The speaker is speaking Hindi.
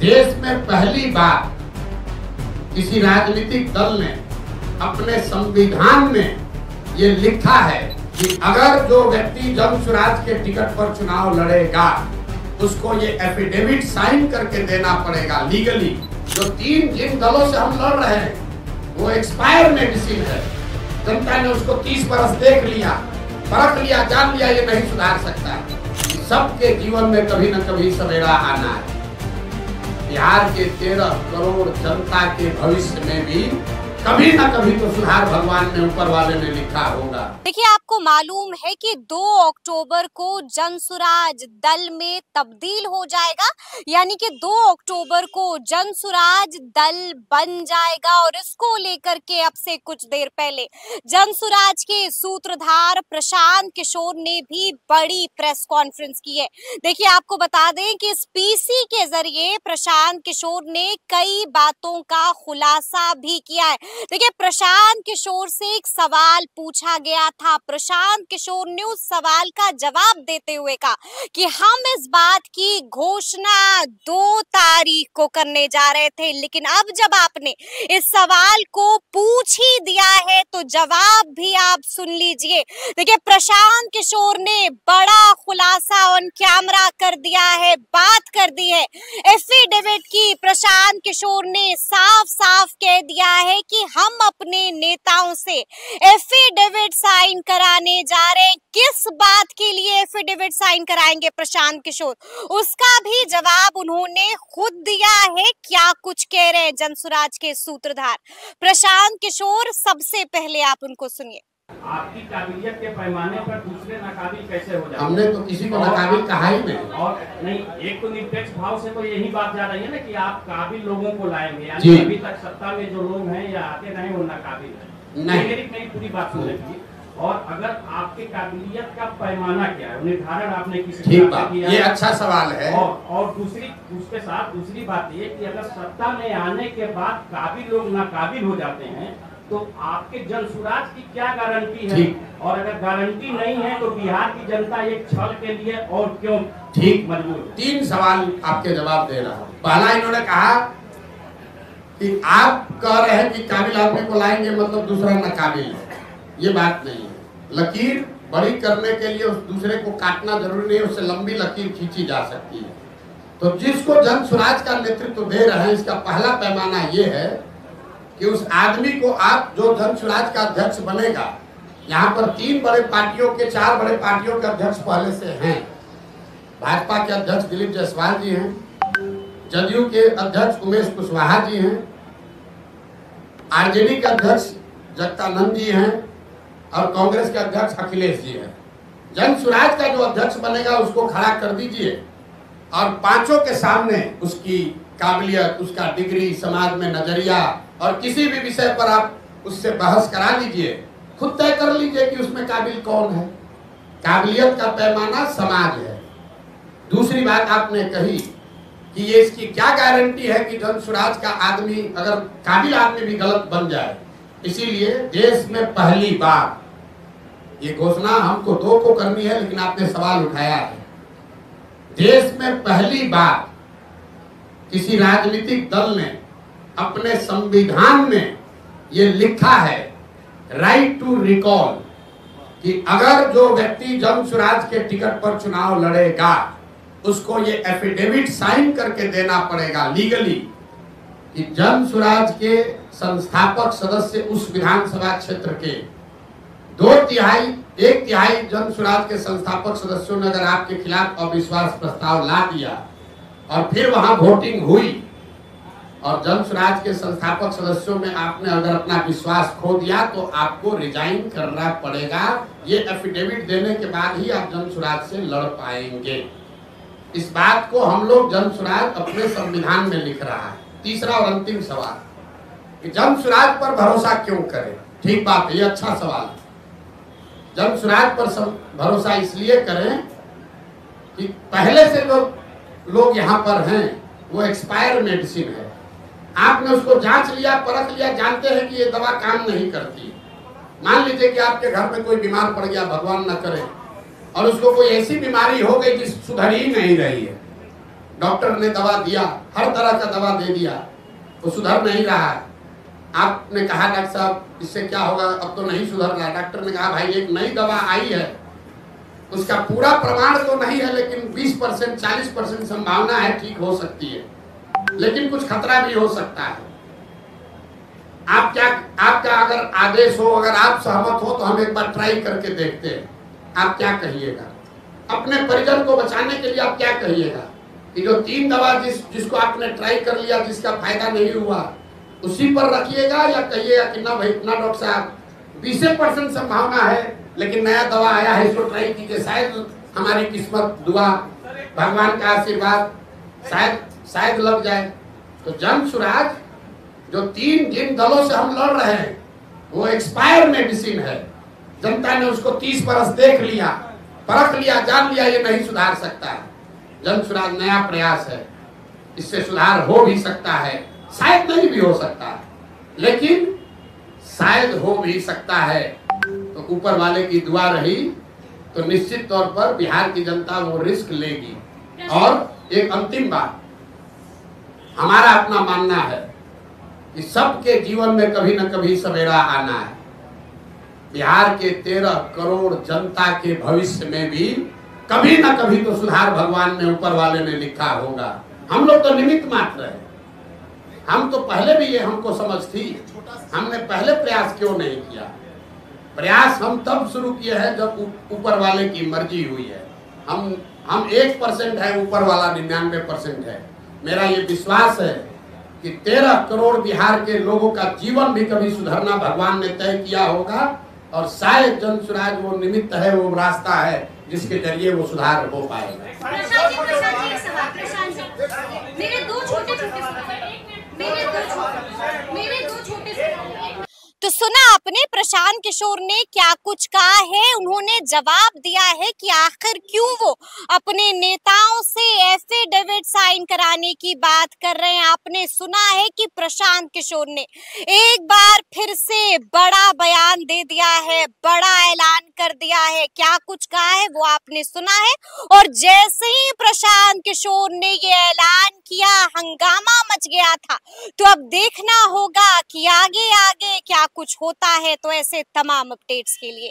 देश में पहली बार किसी राजनीतिक दल ने अपने संविधान में ये लिखा है कि अगर जो व्यक्ति जन स्वराज के टिकट पर चुनाव लड़ेगा उसको ये एफिडेविट साइन करके देना पड़ेगा लीगली। जो जिन दलों से हम लड़ रहे हैं वो एक्सपायर मेडिसिन है। जनता ने उसको 30 बरस देख लिया, परख लिया, जान लिया, ये नहीं सुधार सकता। सबके जीवन में कभी न कभी सवेरा आना है। बिहार के 13 करोड़ जनता के भविष्य में भी कभी ना कभी तो सुधार भगवान ने, ऊपर वाले ने लिखा होगा। देखिए, आपको मालूम है कि 2 अक्टूबर को जनसुराज दल में तब्दील हो जाएगा, यानी कि 2 अक्टूबर को जनसुराज दल बन जाएगा। और इसको लेकर के अब से कुछ देर पहले जनसुराज के सूत्रधार प्रशांत किशोर ने भी बड़ी प्रेस कॉन्फ्रेंस की है। देखिए, आपको बता दें कि इस पीसी के जरिए प्रशांत किशोर ने कई बातों का खुलासा भी किया है। देखिए, प्रशांत किशोर से एक सवाल पूछा गया था। प्रशांत किशोर ने उस सवाल का जवाब देते हुए कहा कि हम इस बात की घोषणा 2 तारीख को करने जा रहे थे, लेकिन अब जब आपने इस सवाल को पूछ ही दिया है तो जवाब भी आप सुन लीजिए। देखिए, प्रशांत किशोर ने बड़ा खुलासा ऑन कैमरा कर दिया है, बात कर दी है एफिडेविट की। प्रशांत किशोर ने साफ साफ कह दिया है कि हम अपने नेताओं से एफिडेविट साइन कराने जा रहे हैं। किस बात के लिए एफिडेविट साइन कराएंगे प्रशांत किशोर, उसका भी जवाब उन्होंने खुद दिया है। क्या कुछ कह रहे हैं जनसुराज के सूत्रधार प्रशांत किशोर, सबसे पहले आप उनको सुनिए। आपकी काबिलियत के पैमाने पर दूसरे नाकाबिल कैसे हो जाए? हमने तो किसी को नाकाबिल कहा ही नहीं। और नहीं, एक तो निरपेक्ष भाव से तो यही बात जा रही है ना कि आप काबिल लोगों को लाएंगे, यानी अभी तक सत्ता में जो लोग हैं या आते रहे वो नाकाबिल है। मेरी पूरी बात सुन लीजिए। और अगर आपके काबिलियत का पैमाना क्या है, निर्धारण आपने किसी किया? ये अच्छा सवाल है। और उसके साथ दूसरी बात ये कि अगर सत्ता में आने के बाद काबिल लोग नाकाबिल हो जाते हैं तो आपके जनसुराज की क्या गारंटी है? और अगर गारंटी नहीं है तो बिहार की जनता एक छल के लिए और क्यों मजबूर? 3 सवाल आपके जवाब दे रहा हूँ। पहला, इन्होंने कहा कि आप कह रहे हैं कि काबिल आदमी को लाएंगे मतलब दूसरा नाकाबिल है। ये बात नहीं है। लकीर बड़ी करने के लिए उस दूसरे को काटना जरूरी नहीं है, उससे लंबी लकीर खींची जा सकती है। तो जिसको जनसुराज का नेतृत्व दे रहे हैं, इसका पहला पैमाना ये है कि उस आदमी को आप जो जनसुराज का अध्यक्ष बनेगा, यहाँ पर 3 बड़े पार्टियों के 4 बड़े पार्टियों के अध्यक्ष पहले से हैं। भाजपा के अध्यक्ष दिलीप जायसवाल जी हैं, जदयू के अध्यक्ष उमेश कुशवाहा जी हैं, आरजेडी के अध्यक्ष जगदानंद जी हैं और कांग्रेस के अध्यक्ष अखिलेश जी हैं। जनसुराज का जो अध्यक्ष बनेगा उसको खड़ा कर दीजिए और 5 के सामने उसकी काबिलियत, उसका डिग्री, समाज में नजरिया और किसी भी विषय पर आप उससे बहस करा लीजिए, खुद तय कर लीजिए कि उसमें काबिल कौन है। काबिलियत का पैमाना समाज है। दूसरी बात आपने कही कि ये इसकी क्या गारंटी है कि जनसुराज का आदमी, अगर काबिल आदमी भी गलत बन जाए। इसीलिए देश में पहली बार ये घोषणा हमको 2 को करनी है, लेकिन आपने सवाल उठाया है। देश में पहली बार किसी राजनीतिक दल ने अपने संविधान में ये लिखा है, राइट टू रिकॉल, कि अगर जो व्यक्ति जनसुराज के टिकट पर चुनाव लड़ेगा उसको ये एफिडेविट साइन करके देना पड़ेगा लीगली कि जनसुराज के संस्थापक सदस्य उस विधानसभा क्षेत्र के 1 तिहाई जनसुराज के संस्थापक सदस्यों ने अगर आपके खिलाफ अविश्वास प्रस्ताव ला दिया और फिर वहां वोटिंग हुई और जनसुराज के संस्थापक सदस्यों में आपने अगर अपना विश्वास खो दिया तो आपको रिजाइन करना पड़ेगा। ये एफिडेविट देने के बाद ही आप जनसुराज से लड़ पाएंगे। इस बात को हम लोग जनसुराज अपने संविधान में लिख रहा है। तीसरा और अंतिम सवाल कि जनसुराज पर भरोसा क्यों करें? ठीक बात है, ये अच्छा सवाल है। जनसुराज पर भरोसा इसलिए करें कि पहले से जो लोग यहाँ पर हैं वो एक्सपायर मेडिसिन है। आपने उसको जांच लिया, परख लिया, जानते हैं कि ये दवा काम नहीं करती। मान लीजिए कि आपके घर में कोई बीमार पड़ गया, भगवान न करे, और उसको कोई ऐसी बीमारी हो गई जिस सुधर ही नहीं रही है, डॉक्टर ने दवा दिया, हर तरह का दवा दे दिया, वो सुधर नहीं रहा है। आपने कहा डॉक्टर साहब इससे क्या होगा, अब तो नहीं सुधर रहा। डॉक्टर ने कहा भाई एक नई दवा आई है, उसका पूरा प्रमाण तो नहीं है, लेकिन 20% 40% संभावना है ठीक हो सकती है, लेकिन कुछ खतरा भी हो सकता है। आपका अगर आदेश हो, अगर आप सहमत हो तो हम एक बार ट्राई करके देखते हैं, आप क्या कहिएगा? अपने परिजन को बचाने के लिए आप क्या कहिएगा कि जो 3 दवा जिसको आपने ट्राई कर लिया, जिसका फायदा नहीं हुआ, उसी पर रखिएगा, या कहिएगा कि ना भाई ना डॉक्टर साहब 20% संभावना है, लेकिन नया दवा आया है, इसको ट्राई कीजिए, शायद हमारी किस्मत, दुआ, भगवान का आशीर्वाद शायद लग जाए। तो जन सुराज जो 3 जिन दलों से हम लड़ रहे हैं, वो एक्सपायर मेडिसिन है। जनता ने उसको 30 बरस देख लिया, परख लिया, जान लिया, ये नहीं सुधार सकता है। जन सुराज नया प्रयास है, इससे सुधार हो भी सकता है, शायद नहीं भी हो सकता है, लेकिन शायद हो भी सकता है। तो ऊपर वाले की दुआ रही तो निश्चित तौर पर बिहार की जनता वो रिस्क लेगी। और एक अंतिम बात, हमारा अपना मानना है कि सबके जीवन में कभी न कभी सवेरा आना है। बिहार के 13 करोड़ जनता के भविष्य में भी कभी न कभी तो सुधार भगवान ने, ऊपर वाले ने लिखा होगा। हम लोग तो निमित्त मात्र है। हम तो पहले भी ये हमको समझ थी, हमने पहले प्रयास क्यों नहीं किया? प्रयास हम तब शुरू किए हैं जब ऊपर वाले की मर्जी हुई है। हम 1% है, ऊपर वाला 99% है। मेरा ये विश्वास है कि 13 करोड़ बिहार के लोगों का जीवन भी कभी सुधरना भगवान ने तय किया होगा, और शायद जन सुराज वो निमित्त है, वो रास्ता है जिसके जरिए वो सुधार हो पाएगा। मेरे दो छोटे तो सुना आपने प्रशांत किशोर ने क्या कुछ कहा है। उन्होंने जवाब दिया है कि आखिर क्यों वो अपने नेताओं से एफिडेविट साइन कराने की बात कर रहे हैं। आपने सुना है कि प्रशांत किशोर ने एक बार फिर से बड़ा बयान दे दिया है, बड़ा ऐलान कर दिया है। क्या कुछ कहा है वो आपने सुना है, और जैसे ही प्रशांत किशोर ने ये ऐलान किया, हंगामा मच गया था। तो अब देखना होगा कि आगे आगे क्या कुछ होता है। तो ऐसे तमाम अपडेट्स के लिए